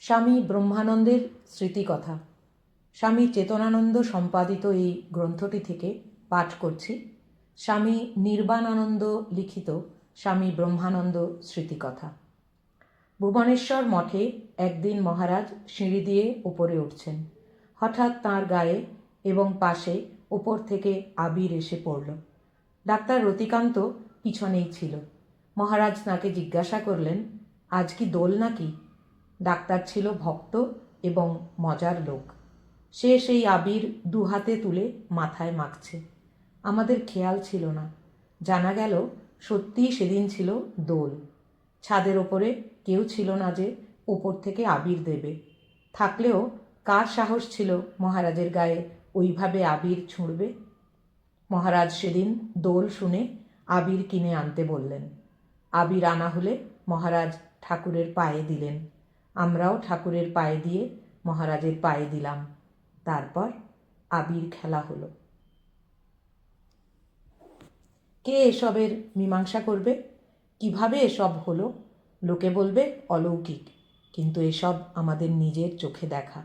স্বামী ব্রহ্মানন্দের স্মৃতিকথা। স্বামী চেতনানন্দ সম্পাদিত এই গ্রন্থটি থেকে পাঠ করছি। স্বামী নির্বাণানন্দ লিখিত স্বামী ব্রহ্মানন্দ স্মৃতিকথা। ভুবনেশ্বর মঠে একদিন মহারাজ সিঁড়ি দিয়ে উপরে উঠছেন। হঠাৎ তাঁর গায়ে এবং পাশে উপর থেকে আবির এসে পড়ল। ডাক্তার রতিকান্ত পিছনেই ছিল। মহারাজ তাঁকে জিজ্ঞাসা করলেন, আজ কি দোল নাকি? ডাক্তার ছিল ভক্ত এবং মজার লোক। সে সেই আবির দু হাতে তুলে মাথায় মাখছে। আমাদের খেয়াল ছিল না। জানা গেল সত্যিই সেদিন ছিল দোল। ছাদের ওপরে কেউ ছিল না যে ওপর থেকে আবির দেবে। থাকলেও কার সাহস ছিল মহারাজের গায়ে ওইভাবে আবির ছুঁড়বে? মহারাজ সেদিন দোল শুনে আবির কিনে আনতে বললেন। আবির আনা হলে মহারাজ ঠাকুরের পায়ে দিলেন। আমরাও ঠাকুরের পায়ে দিয়ে মহারাজের পায়ে দিলাম। তারপর আবির খেলা হলো। কে এসবের মীমাংসা করবে? কিভাবে এসব হলো? লোকে বলবে অলৌকিক, কিন্তু এসব আমাদের নিজের চোখে দেখা।